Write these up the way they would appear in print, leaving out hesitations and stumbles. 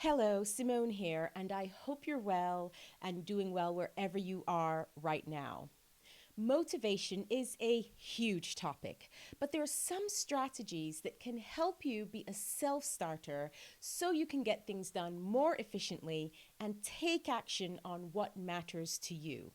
Hello, Simone here, and I hope you're well and doing well wherever you are right now. Motivation is a huge topic, but there are some strategies that can help you be a self starter so you can get things done more efficiently and take action on what matters to you.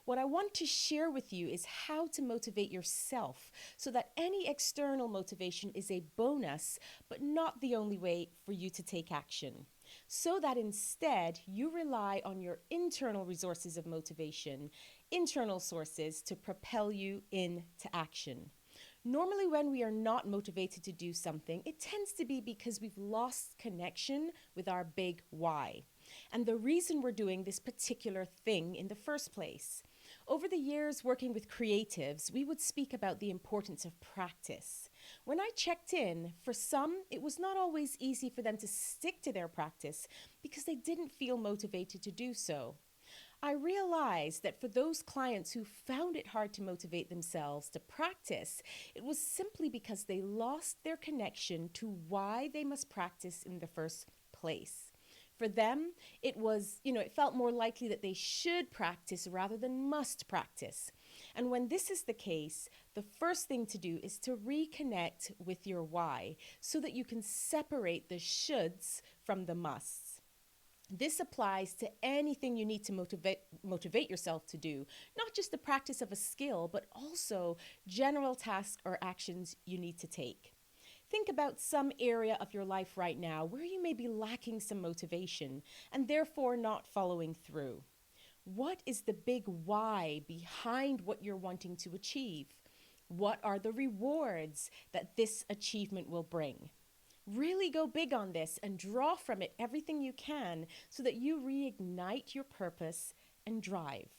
What I want to share with you is how to motivate yourself so that any external motivation is a bonus, but not the only way for you to take action. So that instead, you rely on your internal resources of motivation, internal sources to propel you into action. Normally, when we are not motivated to do something, it tends to be because we've lost connection with our big why and the reason we're doing this particular thing in the first place. Over the years working with creatives, we would speak about the importance of practice. When I checked in, for some, it was not always easy for them to stick to their practice because they didn't feel motivated to do so. I realized that for those clients who found it hard to motivate themselves to practice, it was simply because they lost their connection to why they must practice in the first place. For them, it felt more likely that they should practice rather than must practice. And when this is the case, the first thing to do is to reconnect with your why so that you can separate the shoulds from the musts. This applies to anything you need to motivate yourself to do, not just the practice of a skill, but also general tasks or actions you need to take. Think about some area of your life right now where you may be lacking some motivation and therefore not following through. What is the big why behind what you're wanting to achieve? What are the rewards that this achievement will bring? Really go big on this and draw from it everything you can so that you reignite your purpose and drive.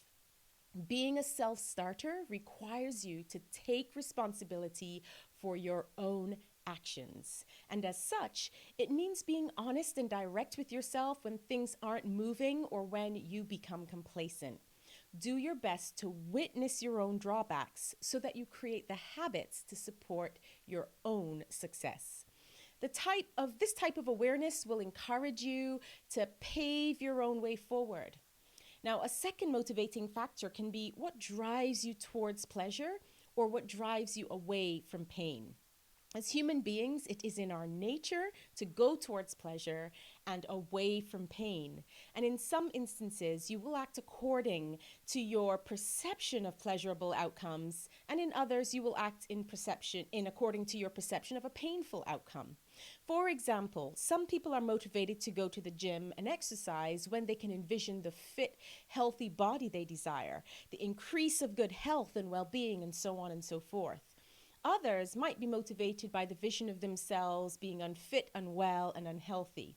Being a self starter requires you to take responsibility for your own actions. And as such, it means being honest and direct with yourself when things aren't moving or when you become complacent. Do your best to witness your own drawbacks so that you create the habits to support your own success. This type of awareness will encourage you to pave your own way forward. Now, a second motivating factor can be what drives you towards pleasure or what drives you away from pain. As human beings, it is in our nature to go towards pleasure and away from pain. And in some instances, you will act according to your perception of pleasurable outcomes, and in others, you will act in according to your perception of a painful outcome. For example, some people are motivated to go to the gym and exercise when they can envision the fit, healthy body they desire, the increase of good health and well-being, and so on and so forth. Others might be motivated by the vision of themselves being unfit, unwell, and unhealthy.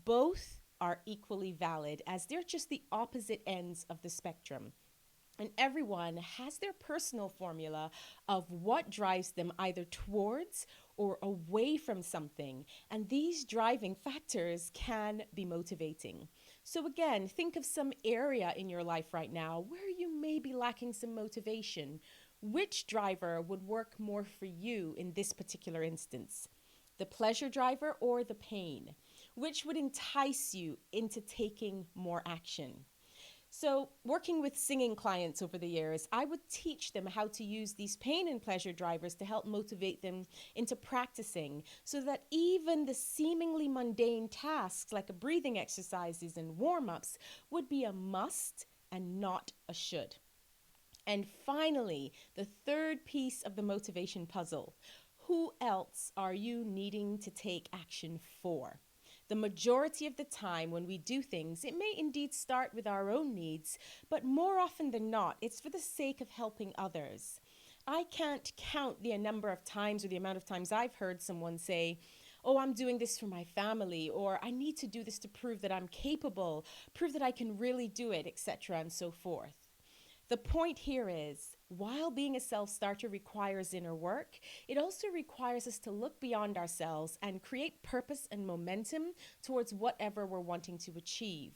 Both are equally valid as they're just the opposite ends of the spectrum. And everyone has their personal formula of what drives them either towards or away from something. And these driving factors can be motivating. So, again, think of some area in your life right now where you may be lacking some motivation. Which driver would work more for you in this particular instance? The pleasure driver or the pain? Which would entice you into taking more action? So, working with singing clients over the years, I would teach them how to use these pain and pleasure drivers to help motivate them into practicing so that even the seemingly mundane tasks like breathing exercises and warm ups would be a must and not a should. And finally, the third piece of the motivation puzzle. Who else are you needing to take action for? The majority of the time when we do things, it may indeed start with our own needs, but more often than not, it's for the sake of helping others. I can't count the number of times or the amount of times I've heard someone say, "Oh, I'm doing this for my family," or "I need to do this to prove that I'm capable, prove that I can really do it," etc., and so forth. The point here is, while being a self-starter requires inner work, it also requires us to look beyond ourselves and create purpose and momentum towards whatever we're wanting to achieve.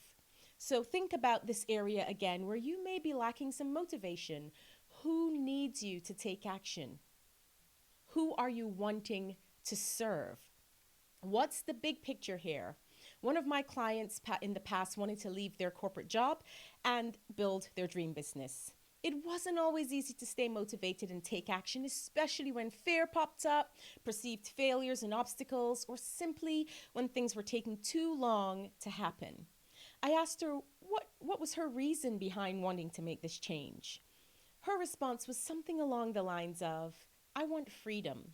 So think about this area again where you may be lacking some motivation. Who needs you to take action? Who are you wanting to serve? What's the big picture here? One of my clients in the past wanted to leave their corporate job and build their dream business. It wasn't always easy to stay motivated and take action, especially when fear popped up, perceived failures and obstacles, or simply when things were taking too long to happen. I asked her what was her reason behind wanting to make this change. Her response was something along the lines of, I want freedom.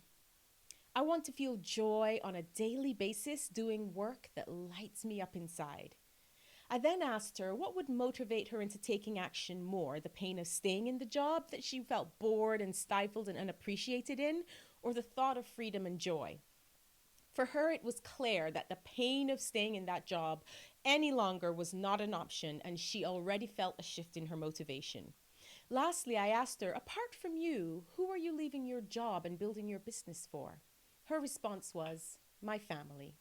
I want to feel joy on a daily basis doing work that lights me up inside. I then asked her what would motivate her into taking action more, the pain of staying in the job that she felt bored and stifled and unappreciated in, or the thought of freedom and joy. For her, it was clear that the pain of staying in that job any longer was not an option, and she already felt a shift in her motivation. Lastly, I asked her, apart from you, who are you leaving your job and building your business for? Her response was, my family.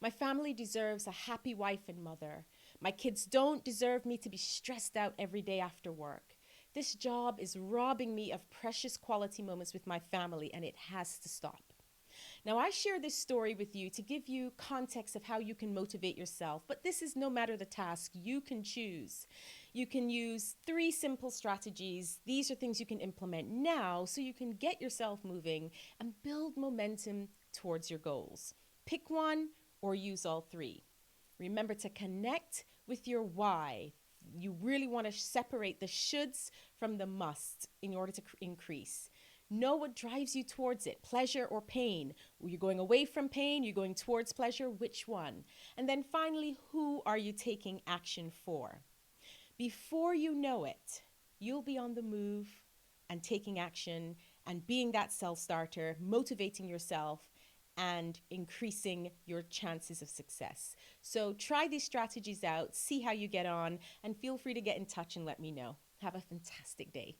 My family deserves a happy wife and mother. My kids don't deserve me to be stressed out every day after work. This job is robbing me of precious quality moments with my family, and it has to stop. Now, I share this story with you to give you context of how you can motivate yourself, but this is no matter the task, you can choose. You can use 3 simple strategies. These are things you can implement now so you can get yourself moving and build momentum towards your goals. Pick one or use all 3. Remember to connect with your why. You really want to separate the shoulds from the musts in order to increase. Know what drives you towards it, pleasure or pain. You're going away from pain, you're going towards pleasure, which one? And then finally, who are you taking action for? Before you know it, you'll be on the move and taking action and being that self-starter, motivating yourself and increasing your chances of success. So try these strategies out, see how you get on, and feel free to get in touch and let me know. Have a fantastic day.